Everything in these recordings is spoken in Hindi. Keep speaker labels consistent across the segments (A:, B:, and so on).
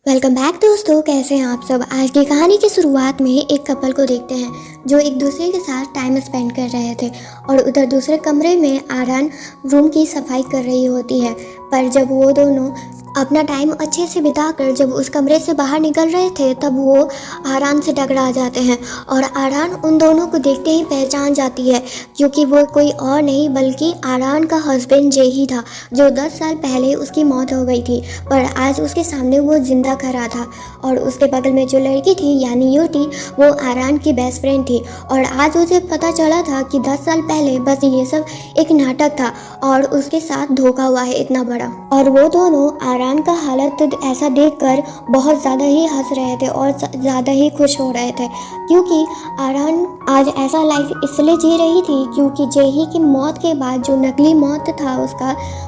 A: वेलकम बैक दोस्तों, कैसे हैं आप सब। आज की कहानी की शुरुआत में एक कपल को देखते हैं जो एक दूसरे के साथ टाइम स्पेंड कर रहे थे और उधर दूसरे कमरे में आरान रूम की सफाई कर रही होती है। पर जब वो दोनों अपना टाइम अच्छे से बिताकर जब उस कमरे से बाहर निकल रहे थे तब वो आरान से टकरा जाते हैं और आरान उन दोनों को देखते ही पहचान जाती है, क्योंकि वो कोई और नहीं बल्कि आरान का हस्बैंड जेही था, जो 10 साल पहले उसकी मौत हो गई थी पर आज उसके सामने वो जिंदा खड़ा था। और उसके बगल में जो लड़की थी यानी यूटी, वो आरान की बेस्ट फ्रेंड थी और आज उसे पता चला था कि 10 साल पहले बस ये सब एक नाटक था और उसके साथ धोखा हुआ है इतना बड़ा। और वो दोनों आरान का हालत ऐसा देखकर बहुत ज़्यादा ही हंस रहे थे और ज़्यादा ही खुश हो रहे थे, क्योंकि आरान आज ऐसा लाइफ इसलिए जी रही थी क्योंकि जेही की मौत के बाद जो नकली मौत था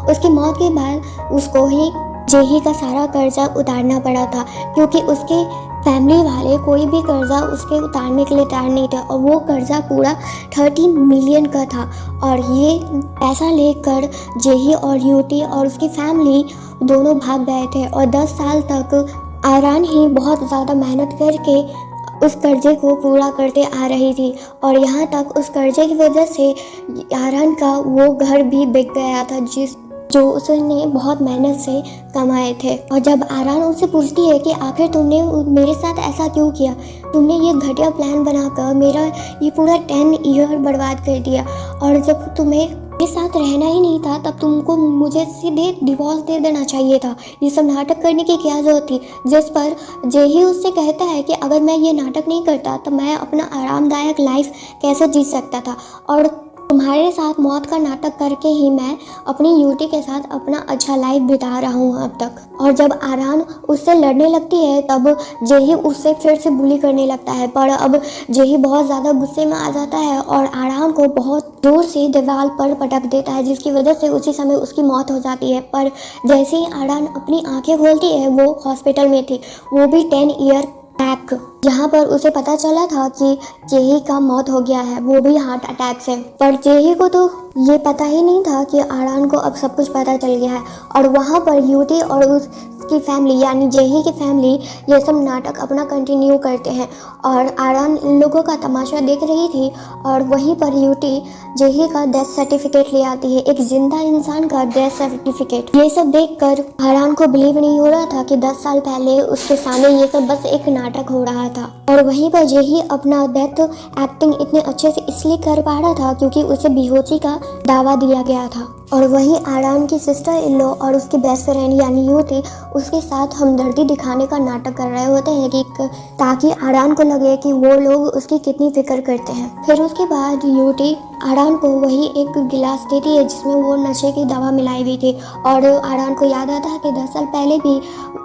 A: उसकी मौत के बाद उसको ही जेही का सारा कर्जा उतारना पड़ा था, क्योंकि उसके फैमिली वाले कोई भी कर्जा उसके उतारने के लिए तैयार नहीं थे और वो कर्जा पूरा 13 मिलियन का था। और ये पैसा लेकर जेही और यूटी और उसकी फैमिली दोनों भाग गए थे और 10 साल तक आरान ही बहुत ज़्यादा मेहनत करके उस कर्जे को पूरा करते आ रही थी। और यहाँ तक उस कर्जे की वजह से आरान का वो घर भी बिक गया था जो उसने बहुत मेहनत से कमाए थे। और जब आरान उससे पूछती है कि आखिर तुमने मेरे साथ ऐसा क्यों किया, तुमने ये घटिया प्लान बनाकर मेरा ये पूरा 10 ईयर बर्बाद कर दिया, और जब तुम्हें मेरे साथ रहना ही नहीं था तब तुमको मुझे सीधे डिवोर्स दे देना चाहिए था, ये सब नाटक करने की क्या जरूरत थी। जिस पर जेही उससे कहता है कि अगर मैं ये नाटक नहीं करता तो मैं अपना आरामदायक लाइफ कैसे जी सकता था, और तुम्हारे साथ मौत का नाटक करके ही मैं अपनी यूटी के साथ अपना अच्छा लाइफ बिता रहा हूँ अब तक। और जब आरान उससे लड़ने लगती है तब जेही उससे फिर से बुली करने लगता है, पर अब जेही बहुत ज़्यादा गुस्से में आ जाता है और आरान को बहुत जोर से दीवार पर पटक देता है, जिसकी वजह से उसी समय उसकी मौत हो जाती है। पर जैसे ही आरान अपनी आंखें खोलती है वो हॉस्पिटल में थी, वो भी 10 ईयर बैक, जहाँ पर उसे पता चला था कि जेही का मौत हो गया है, वो भी हार्ट अटैक से। पर जेही को तो ये पता ही नहीं था कि आरान को अब सब कुछ पता चल गया है। और वहाँ पर यूटी और उसकी फैमिली यानी जेही की फैमिली ये सब नाटक अपना कंटिन्यू करते हैं और आरान इन लोगों का तमाशा देख रही थी। और वहीं पर यूटी जेही का डेथ सर्टिफिकेट ले आती है, एक जिंदा इंसान का डेथ सर्टिफिकेट। ये सब देखकर आरान को बिलीव नहीं हो रहा था कि 10 साल पहले उसके सामने ये सब बस एक नाटक हो रहा था। और वहीं पर जेही अपना डेथ एक्टिंग इतने अच्छे से इसलिए कर पा रहा था क्योंकि उसे बेहोशी का दावा दिया गया था। और वहीं आरान की सिस्टर इन लॉ और उसकी बेस्ट फ्रेंड यानी यूटी उसके साथ हमदर्दी दिखाने का नाटक कर रहे होते हैं कि ताकि आरान को लगे कि वो लोग उसकी कितनी फिक्र करते हैं। फिर उसके बाद यूटी आरान को वही एक गिलास देती है जिसमें वो नशे की दवा मिलाई हुई थी। और आरान को याद आता है कि 10 साल पहले भी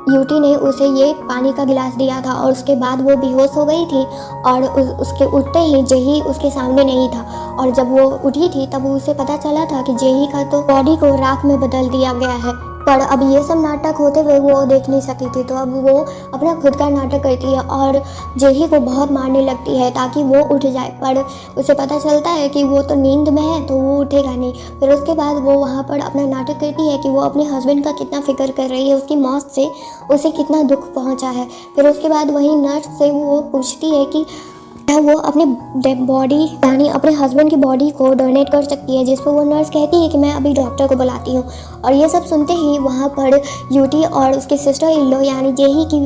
A: यूटी ने उसे ये पानी का गिलास दिया था और उसके बाद वो बेहोश हो गई थी और उसके उठते ही जेही उसके सामने नहीं था। और जब वो उठी थी तब उसे पता चला था कि जेही का तो बॉडी को राख में बदल दिया गया है। पर अब ये सब नाटक होते हुए वो देख नहीं सकती थी, तो अब वो अपना खुद का नाटक करती है और जेही को बहुत मारने लगती है ताकि वो उठ जाए। पर उसे पता चलता है कि वो तो नींद में है तो वो उठेगा नहीं। फिर उसके बाद वो वहाँ पर अपना नाटक करती है कि वो अपने हस्बैंड का कितना फिक्र कर रही है, उसकी मौत से उसे कितना दुख पहुँचा है। फिर उसके बाद वही नर्स से वो पूछती है कि वो अपने बॉडी यानी अपने हस्बैंड की बॉडी को डोनेट कर सकती है, जिस पर वो नर्स कहती है कि मैं अभी डॉक्टर को बुलाती हूँ। और ये सब सुनते ही वहाँ पर यूटी और उसके सिस्टर इन लॉ यानी जेही की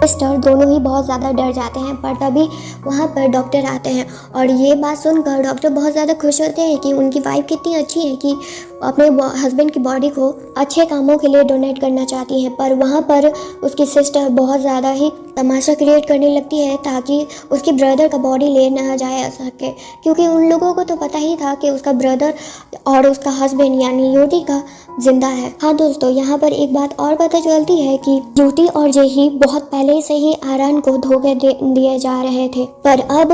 A: सिस्टर दोनों ही बहुत ज़्यादा डर जाते हैं। पर तभी वहाँ पर डॉक्टर आते हैं और ये बात सुनकर डॉक्टर बहुत ज़्यादा खुश होते हैं कि उनकी वाइफ कितनी अच्छी है कि अपने हस्बैंड की बॉडी को अच्छे कामों के लिए डोनेट करना चाहती है। पर वहाँ पर उसकी सिस्टर बहुत ज़्यादा ही तमाशा क्रिएट करने लगती है ताकि उसके ब्रदर का बॉडी ले ना जाया सके, क्योंकि उन लोगों को तो पता ही था कि उसका ब्रदर और उसका हस्बैंड यानी यूटी का जिंदा है। हाँ दोस्तों, यहाँ पर एक बात और पता चलती है कि यूटी और जेही बहुत पहले से ही आरान को धोखे दिए जा रहे थे, पर अब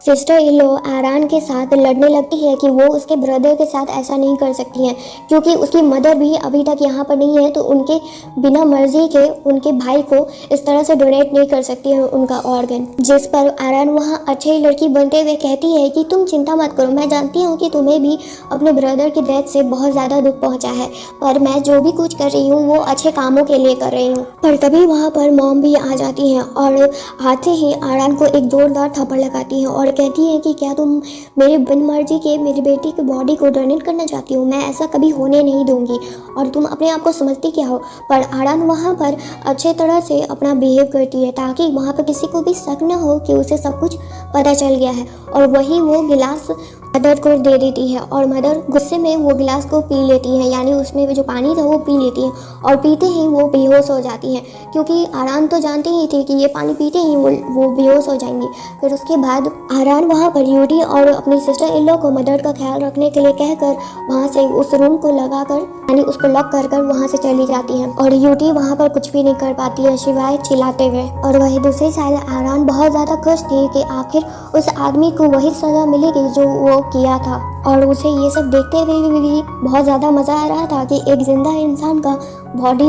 A: सिस्टर इन लॉ आरान के साथ लड़ने लगती है कि वो उसके ब्रदर के साथ ऐसा नहीं कर सकती हैं, क्योंकि उसकी मदर भी अभी तक यहाँ पर नहीं है, तो उनके बिना मर्जी के उनके भाई को इस तरह से डोनेट नहीं कर सकती है उनका ऑर्गन। जिस पर आरान वहाँ अच्छी लड़की बनते हुए कहती है कि तुम चिंता मत करो, मैं जानती हूँ कि तुम्हें भी अपने ब्रदर की डेथ से बहुत ज़्यादा दुख पहुँचा है, पर मैं जो भी कुछ कर रही हूँ वो अच्छे कामों के लिए कर रही हूँ। पर तभी वहाँ पर मॉम भी आ जाती हैं और आते ही आरान को एक जोरदार थप्पड़ लगाती हैं और कहती है कि क्या तुम मेरे बिन मर्जी के मेरी बेटी की बॉडी को डोनेट करना चाहती हो, मैं ऐसा कभी होने नहीं दूंगी और तुम अपने आप को समझती क्या हो। पर आरान वहाँ पर अच्छे तरह से अपना बिहेव करती है ताकि वहाँ पर किसी को भी शक न हो कि उसे सब कुछ पता चल गया है, और वही वो गिलास मदर को दे देती है और मदर गुस्से में वो गिलास को पी लेती है, यानी उसमें जो पानी था वो पी लेती है और पीते ही वो बेहोश हो जाती है, क्योंकि आरान तो जानती ही थी कि ये पानी पीते ही वो बेहोश हो जाएंगी। फिर उसके बाद आरान वहाँ पर यूटी और अपनी सिस्टर इन लॉ को मदर का ख्याल रखने के लिए कहकर वहाँ से उस रूम को लगाकर यानी उसको लॉक कर वहाँ से चली जाती है और यूटी वहाँ पर कुछ भी नहीं कर पाती है सिवाय चिल्लाते हुए। और वही दूसरी साइड आरान बहुत ज़्यादा खुश थी कि आखिर उस आदमी को वही सज़ा मिलेगी जो वो किया था, और उसे ये सब देखते हुए भी बहुत ज़्यादा मज़ा आ रहा था कि एक जिंदा इंसान का बॉडी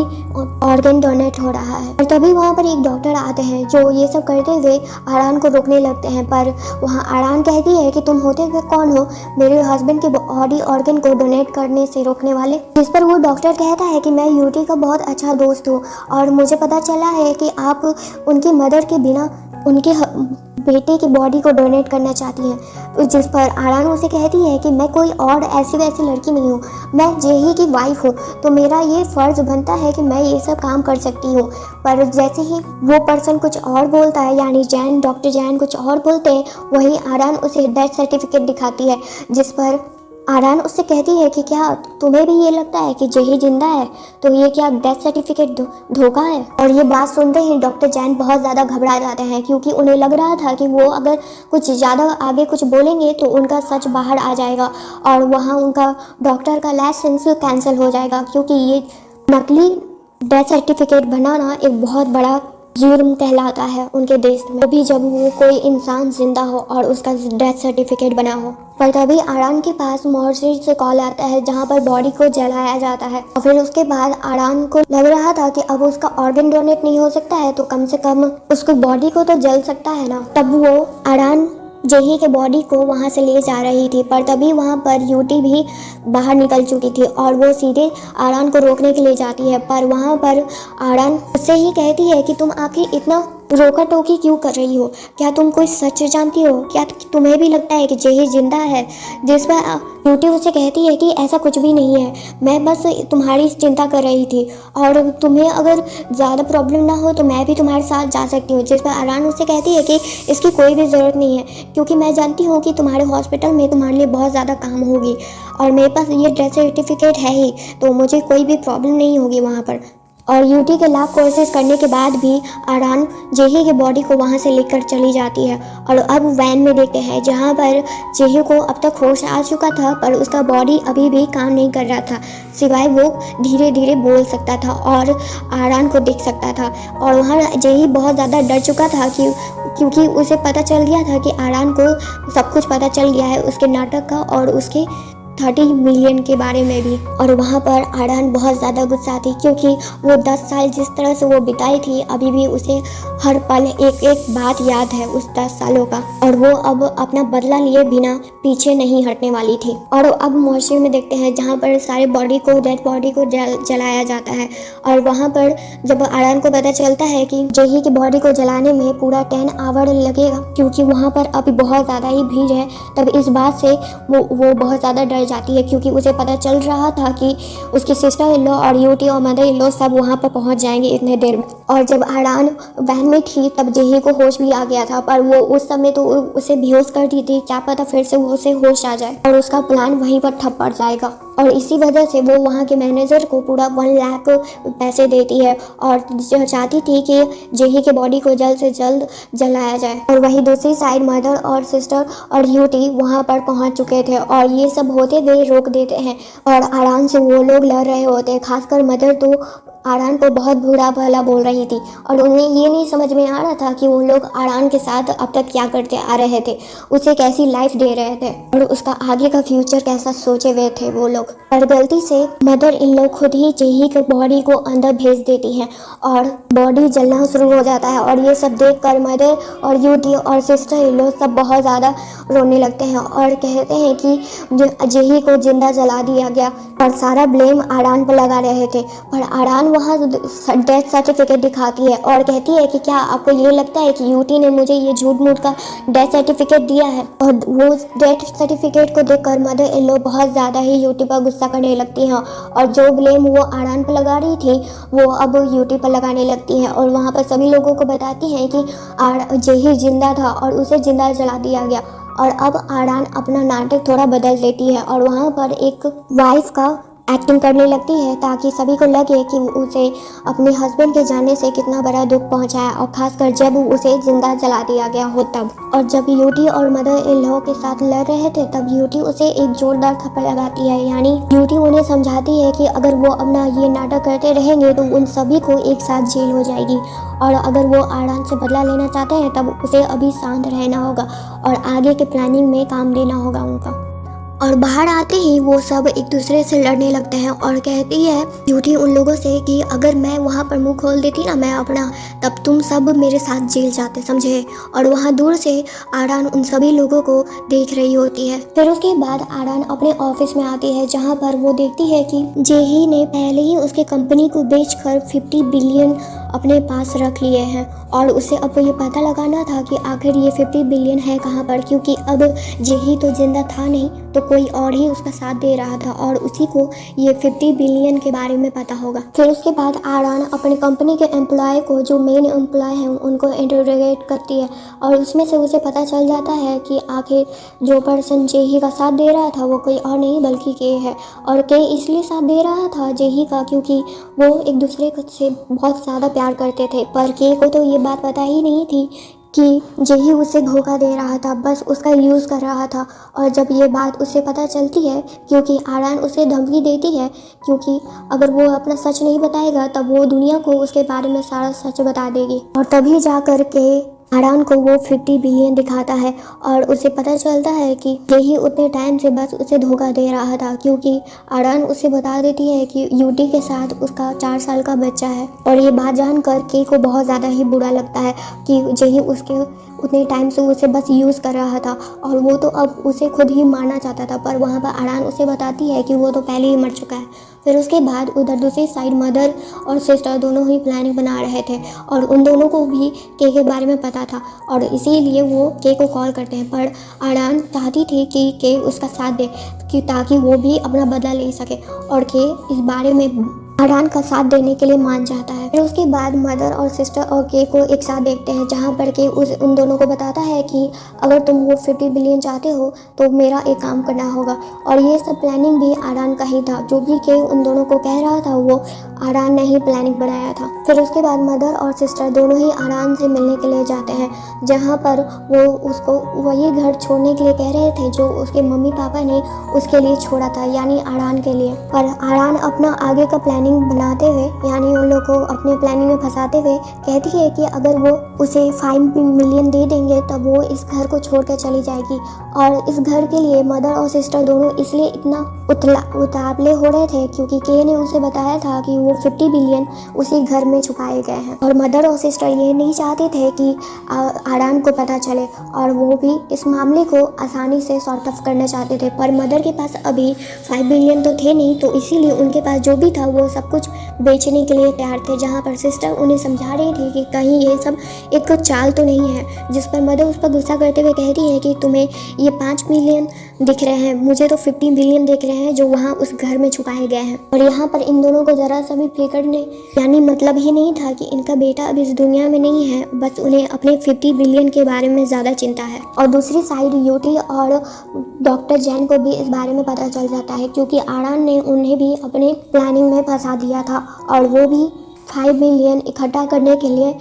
A: ऑर्गन डोनेट हो रहा है। और तभी वहाँ पर एक डॉक्टर आते हैं जो ये सब करते हुए आरान को रोकने लगते हैं, पर वहाँ आरान कहती है कि तुम होते हुए कौन हो मेरे हस्बैंड के बॉडी ऑर्गन को डोनेट करने से रोकने वाले। जिस पर वो डॉक्टर कहता है कि मैं यूटी का बहुत अच्छा दोस्त हूँ और मुझे पता चला है कि आप उनकी मदर के बिना उनके बेटे की बॉडी को डोनेट करना चाहती हैं। जिस पर आरान उसे कहती है कि मैं कोई और ऐसी वैसी लड़की नहीं हूँ, मैं जेही की वाइफ हूँ, तो मेरा ये फ़र्ज़ बनता है कि मैं ये सब काम कर सकती हूँ। पर जैसे ही वो पर्सन कुछ और बोलता है, यानी डॉक्टर जैन कुछ और बोलते हैं, वही आरान उसे डेथ सर्टिफिकेट दिखाती है। जिस पर आरान उससे कहती है कि क्या तुम्हें भी ये लगता है कि जेही जिंदा है, तो ये क्या डेथ सर्टिफिकेट धोखा है। और ये बात सुनते ही डॉक्टर जैन बहुत ज़्यादा घबरा जाते हैं, क्योंकि उन्हें लग रहा था कि वो अगर कुछ ज़्यादा आगे कुछ बोलेंगे तो उनका सच बाहर आ जाएगा और वहाँ उनका डॉक्टर का लाइसेंस कैंसिल हो जाएगा, क्योंकि ये नकली डेथ सर्टिफिकेट बनाना एक बहुत बड़ा जुर्म कहलाता है उनके देश में, भी जब वो कोई इंसान जिंदा हो और उसका डेथ सर्टिफिकेट बना हो। पर तभी आरान के पास मॉर्चरी से कॉल आता है जहाँ पर बॉडी को जलाया जाता है, और फिर उसके बाद आरान को लग रहा था कि अब उसका ऑर्गन डोनेट नहीं हो सकता है तो कम से कम उसको बॉडी को तो जल सकता है ना। तब वो आरान जेही के बॉडी को वहाँ से ले जा रही थी, पर तभी वहाँ पर यूटी भी बाहर निकल चुकी थी और वो सीधे आरान को रोकने के लिए जाती है। पर वहाँ पर आरान उससे ही कहती है कि तुम आखिर इतना रोका टोकी क्यों कर रही हो, क्या तुम कोई सच जानती हो, क्या तुम्हें भी लगता है कि जेही जिंदा है। जिस पर यूटी उसे कहती है कि ऐसा कुछ भी नहीं है, मैं बस तुम्हारी चिंता कर रही थी और तुम्हें अगर ज़्यादा प्रॉब्लम ना हो तो मैं भी तुम्हारे साथ जा सकती हूँ। जिस पर आरान उससे कहती है कि इसकी कोई भी ज़रूरत नहीं है, क्योंकि मैं जानती हूँ कि तुम्हारे हॉस्पिटल में तुम्हारे लिए बहुत ज़्यादा काम होगी और मेरे पास ये डेथ सर्टिफिकेट है ही, तो मुझे कोई भी प्रॉब्लम नहीं होगी वहाँ पर। और यूटी के लाख कोशिश करने के बाद भी आरान जेही की बॉडी को वहाँ से लेकर चली जाती है। और अब वैन में देखते हैं जहाँ पर जेही को अब तक होश आ चुका था, पर उसका बॉडी अभी भी काम नहीं कर रहा था, सिवाय वो धीरे धीरे बोल सकता था और आरान को देख सकता था। और वहाँ जेही बहुत ज़्यादा डर चुका था क्योंकि उसे पता चल गया था कि आरान को सब कुछ पता चल गया है उसके नाटक का और उसके 30 मिलियन के बारे में भी। और वहाँ पर आरान बहुत ज़्यादा गुस्सा थी, क्योंकि वो 10 साल जिस तरह से वो बिताई थी अभी भी उसे हर पल एक एक बात याद है उस 10 सालों का, और वो अब अपना बदला लिए बिना पीछे नहीं हटने वाली थी। और अब मॉर्चरी में देखते हैं जहाँ पर सारे डेड बॉडी को जलाया जाता है। और वहाँ पर जब आरान को पता चलता है कि जेही की बॉडी को जलाने में पूरा 10 आवर लगेगा, क्योंकि वहाँ पर अभी बहुत ज़्यादा ही भीड़ है, तब इस बात से वो बहुत ज़्यादा डर जाती है, क्योंकि उसे पता चल रहा था कि उसकी सिस्टर इन लॉ और यूटी और मदर इन लॉ सब वहाँ पर पहुँच जाएंगे इतने देर में। और जब आरान वैन में थी तब जेही को होश भी आ गया था, पर वो उस समय तो उसे बेहोश कर दी थी, क्या पता फिर से उसे होश आ जाए और उसका प्लान वहीं पर ठप पड़ जाएगा। और इसी वजह से वो वहाँ के मैनेजर को पूरा 1 लाख पैसे देती है और चाहती थी कि जेही के बॉडी को जल्द से जल्द जलाया जाए। और वहीं दूसरी साइड मदर और सिस्टर और यूटी वहाँ पर पहुँच चुके थे और ये सब होते हुए रोक देते हैं और आराम से वो लोग लड़ रहे होते हैं। खासकर मदर तो आरान को बहुत बुरा भला बोल रही थी और उन्हें ये नहीं समझ में आ रहा था कि वो लोग आरान के साथ अब तक क्या करते आ रहे थे, उसे कैसी लाइफ दे रहे थे और उसका आगे का फ्यूचर कैसा सोचे हुए थे वो लोग। पर गलती से मदर इन लोग खुद ही जेही के बॉडी को अंदर भेज देती हैं और बॉडी जलना शुरू हो जाता है और ये सब देखकर मदर और यूटी और सिस्टर इन लोग सब बहुत ज़्यादा रोने लगते हैं और कहते हैं कि जेही को जिंदा जला दिया गया और सारा ब्लेम आरान पर लगा रहे थे। पर आरान वहाँ डेथ सर्टिफिकेट दिखाती है और कहती है कि क्या आपको ये लगता है कि यूटी ने मुझे ये झूठ मूठ का डेथ सर्टिफिकेट दिया है। और वो डेथ सर्टिफिकेट को देखकर मदर इन लोग बहुत ज़्यादा ही यूटी पर गुस्सा करने लगती हैं और जो ब्लेम वो आरान पर लगा रही थी वो अब यूटी पर लगाने लगती हैं और वहाँ पर सभी लोगों को बताती हैं कि जेही जिंदा था और उसे जिंदा जला दिया गया। और अब आरान अपना नाटक थोड़ा बदल देती है और वहाँ पर एक वाइफ का एक्टिंग करने लगती है ताकि सभी को लगे कि उसे अपने हस्बैंड के जाने से कितना बड़ा दुख पहुंचा है और खासकर जब उसे जिंदा जला दिया गया हो तब। और जब यूटी और मदर इन लोगों के साथ लड़ रहे थे तब यूटी उसे एक जोरदार थप्पड़ लगाती है, यानी यूटी उन्हें समझाती है कि अगर वो अपना ये नाटक करते रहेंगे तो उन सभी को एक साथ जेल हो जाएगी और अगर वो आराम से बदला लेना चाहते हैं तब उसे अभी शांत रहना होगा और आगे के प्लानिंग में काम देना होगा उनका। और बाहर आते ही वो सब एक दूसरे से लड़ने लगते हैं और कहती है यूटी उन लोगों से कि अगर मैं वहाँ पर मुंह खोल देती ना मैं अपना, तब तुम सब मेरे साथ जेल जाते, समझे। और वहाँ दूर से आरान उन सभी लोगों को देख रही होती है। फिर उसके बाद आरान अपने ऑफिस में आती है जहाँ पर वो देखती है कि जेही ने पहले ही उसके कंपनी को बेचकर 50 बिलियन अपने पास रख लिए हैं और उसे अब ये पता लगाना था कि आखिर ये 50 बिलियन है कहाँ पर, क्योंकि अब जेही तो जिंदा था नहीं तो कोई और ही उसका साथ दे रहा था और उसी को ये 50 बिलियन के बारे में पता होगा। फिर उसके बाद आरान अपनी कंपनी के एम्प्लॉय को, जो मेन एम्प्लॉय हैं, उनको इंटरोगेट करती है और उसमें से उसे पता चल जाता है कि आखिर जो पर्सन जेही का साथ दे रहा था वो कोई और नहीं बल्कि के है। और के इसलिए साथ दे रहा था जेही का क्योंकि वो एक दूसरे से बहुत ज़्यादा प्यार करते थे, पर के को तो ये बात पता ही नहीं थी कि जेही उसे धोखा दे रहा था, बस उसका यूज़ कर रहा था। और जब ये बात उसे पता चलती है क्योंकि आरान उसे धमकी देती है क्योंकि अगर वो अपना सच नहीं बताएगा तब वो दुनिया को उसके बारे में सारा सच बता देगी और तभी जा कर के आरान को वो 50 बिलियन दिखाता है और उसे पता चलता है कि जेही उतने टाइम से बस उसे धोखा दे रहा था क्योंकि आरान उसे बता देती है कि यूटी के साथ उसका 4 साल का बच्चा है। और ये बात जानकर के को बहुत ज़्यादा ही बुरा लगता है कि जेही उसके उतने टाइम से उसे बस यूज़ कर रहा था और वो तो अब उसे खुद ही मारना चाहता था, पर वहाँ पर आरान उसे बताती है कि वो तो पहले ही मर चुका है। फिर उसके बाद उधर दूसरी साइड मदर और सिस्टर दोनों ही प्लानिंग बना रहे थे और उन दोनों को भी के बारे में पता था और इसीलिए वो के को कॉल करते हैं। पर आरान चाहती थी कि के उसका साथ दे कि ताकि वो भी अपना बदला ले सके और के इस बारे में आरान का साथ देने के लिए मान जाता है। फिर उसके बाद मदर और सिस्टर और के को एक साथ देखते हैं जहाँ पर के उन दोनों को बताता है कि अगर तुम वो 50 बिलियन चाहते हो तो मेरा एक काम करना होगा। और ये सब प्लानिंग भी आरान का ही था, जो भी के उन दोनों को कह रहा था वो आरान ने ही प्लानिंग बनाया था। फिर उसके बाद मदर और सिस्टर दोनों ही आरान से मिलने के लिए जाते हैं जहाँ पर वो उसको वही घर छोड़ने के लिए कह रहे थे जो उसके मम्मी पापा ने उसके लिए छोड़ा था, यानी आरान के लिए। पर आरान अपना आगे का प्लानिंग बनाते हुए, यानी उन लोग को अपने प्लानिंग में फंसाते हुए कहती है कि अगर वो उसे 5 मिलियन दे देंगे तब वो इस घर को छोड़कर चली जाएगी। और इस घर के लिए मदर और सिस्टर दोनों इसलिए इतना उतावले हो रहे थे क्योंकि के ने उसे बताया था कि वो 50 बिलियन उसी घर में छुपाए गए हैं और मदर और सिस्टर ये नहीं चाहते थे कि आरान को पता चले और वो भी इस मामले को आसानी से सॉर्ट ऑफ करना चाहते थे। पर मदर के पास अभी 5 बिलियन तो थे नहीं, तो इसीलिए उनके पास जो भी था वो सब कुछ बेचने के लिए तैयार थे। जहाँ पर सिस्टर उन्हें समझा रही थी कि कहीं ये सब एक चाल तो नहीं है, जिस पर मदर उस पर गुस्सा करते हुए कहती है कि तुम्हें ये 5 मिलियन दिख रहे हैं, मुझे तो 50 बिलियन दिख रहे हैं जो वहाँ उस घर में छुपाए गए हैं। और यहाँ पर इन दोनों को जरा सा भी फिक्र ने यानी मतलब ही नहीं था कि इनका बेटा अब इस दुनिया में नहीं है, बस उन्हें अपने 50 बिलियन के बारे में ज़्यादा चिंता है। और दूसरी साइड यूटी और डॉक्टर जैन को भी इस बारे में पता चल जाता है क्योंकि आरान ने उन्हें भी अपने प्लानिंग में फंसा दिया था और वो भी 5 मिलियन इकट्ठा करने के लिए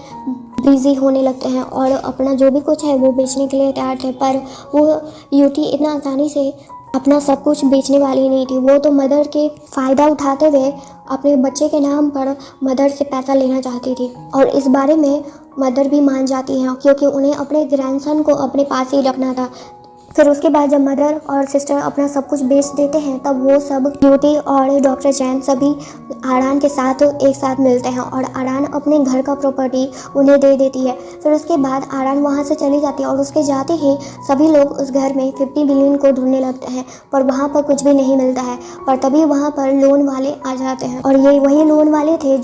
A: बिजी होने लगते हैं और अपना जो भी कुछ है वो बेचने के लिए तैयार थे। पर वो यूटी इतना आसानी से अपना सब कुछ बेचने वाली नहीं थी। वो तो मदर के फ़ायदा उठाते हुए अपने बच्चे के नाम पर मदर से पैसा लेना चाहती थी, और इस बारे में मदर भी मान जाती हैं क्योंकि उन्हें अपने ग्रैंडसन को अपने पास ही रखना था। फिर उसके बाद जब मदर और सिस्टर अपना सब कुछ बेच देते हैं तब वो सब ब्यूटी और डॉक्टर जैन सभी आरान के साथ एक साथ मिलते हैं और आरान अपने घर का प्रॉपर्टी उन्हें दे देती है। फिर उसके बाद आरान वहाँ से चली जाती है और उसके जाते ही सभी लोग उस घर में 50 बिलियन को ढूंढने लगते हैं, पर वहाँ पर कुछ भी नहीं मिलता है। पर तभी वहाँ पर लोन वाले आ जाते हैं और ये वही लोन वाले थे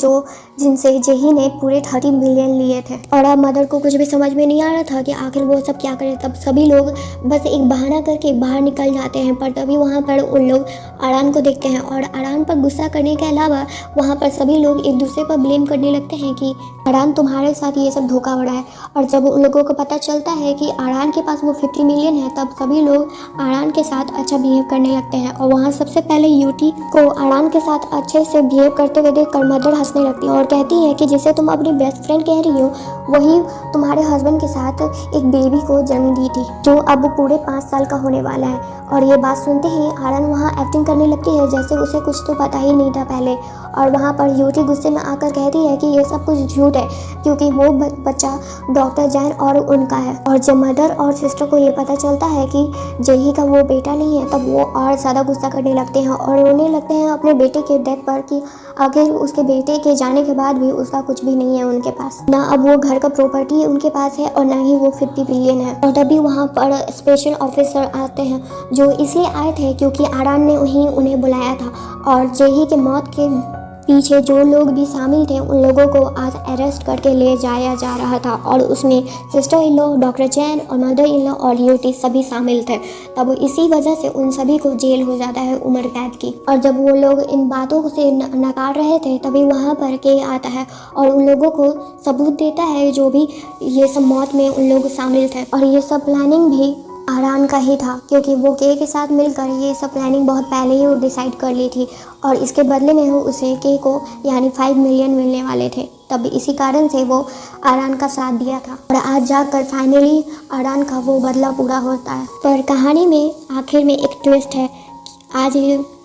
A: जिनसे जेही ने पूरे 30 बिलियन लिए थे। और अब मदर को कुछ भी समझ में नहीं आ रहा था कि आखिर वो सब क्या करे। तब सभी लोग बस एक बहाना करके बाहर निकल जाते हैं, पर तभी वहाँ पर उन लोग आरान को देखते हैं और आरान पर गुस्सा करने के अलावा वहाँ पर सभी लोग एक दूसरे पर ब्लेम करने लगते हैं कि आरान तुम्हारे साथ ये सब धोखा हो रहा है। और जब उन लोगों को पता चलता है कि आरान के पास वो 50 मिलियन है तब सभी लोग आरान के साथ अच्छा बिहेव करने लगते हैं। और वहाँ सबसे पहले यूटी को आरान के साथ अच्छे से बिहेव करते हुए देखकर मदर हंसने लगती है और कहती है कि जिसे तुम अपनी बेस्ट फ्रेंड कह रही हो वही तुम्हारे हस्बैंड के साथ एक बेबी को जन्म दी थी जो अब पूरे 5 साल का होने वाला है। और ये बात सुनते ही आरान वहाँ एक्टिंग करने लगती है जैसे उसे कुछ तो पता ही नहीं था पहले। और वहाँ पर यूटी गुस्से में आकर कहती है कि ये सब कुछ झूठ है क्योंकि वो बच्चा डॉक्टर जैन और उनका है। और जब मदर और सिस्टर को ये पता चलता है कि जेही का वो बेटा नहीं है तब वो और ज़्यादा गुस्सा करने लगते हैं और रोने लगते हैं अपने बेटे के डेथ पर कि आखिर उसके बेटे के जाने के बाद भी उसका कुछ भी नहीं है उनके पास, ना अब वो घर का प्रॉपर्टी उनके पास है और ना ही वो 50 बिलियन है। और तभी वहाँ पर स्पेशल ऑफिसर आते हैं जो इसलिए आए थे क्योंकि आरान ने उन्हें बुलाया था और जेही के मौत के पीछे जो लोग भी शामिल थे उन लोगों को आज अरेस्ट करके ले जाया जा रहा था। और उसमें सिस्टर इन लॉ, डॉक्टर चैन और मदर इन लॉ और यूटी सभी शामिल थे। तब इसी वजह से उन सभी को जेल हो जाता है उम्र कैद की। और जब वो लोग इन बातों से नकार रहे थे तभी वहाँ पर के आता है और उन लोगों को सबूत देता है जो भी ये सब मौत में उन लोग शामिल थे। और ये सब प्लानिंग भी आरान का ही था क्योंकि वो के साथ मिलकर ये सब प्लानिंग बहुत पहले ही वो डिसाइड कर ली थी और इसके बदले में वो उसे के को यानी 5 मिलियन मिलने वाले थे। तब इसी कारण से वो आरान का साथ दिया था और आज जाकर फाइनली आरान का वो बदला पूरा होता है। पर कहानी में आखिर में एक ट्विस्ट है। आज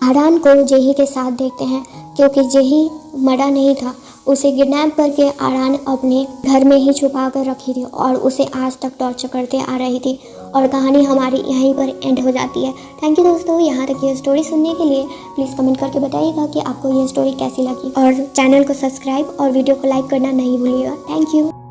A: आरान को जेही के साथ देखते हैं क्योंकि जेही मरा नहीं था, उसे किडनैप करके आरान अपने घर में ही छुपा कर रखी थी और उसे आज तक टॉर्चर करते आ रही थी। और कहानी हमारी यहीं पर एंड हो जाती है। थैंक यू दोस्तों, यहाँ तक ये स्टोरी सुनने के लिए। प्लीज़ कमेंट करके बताइएगा कि आपको ये स्टोरी कैसी लगी और चैनल को सब्सक्राइब और वीडियो को लाइक करना नहीं भूलिएगा। Thank you.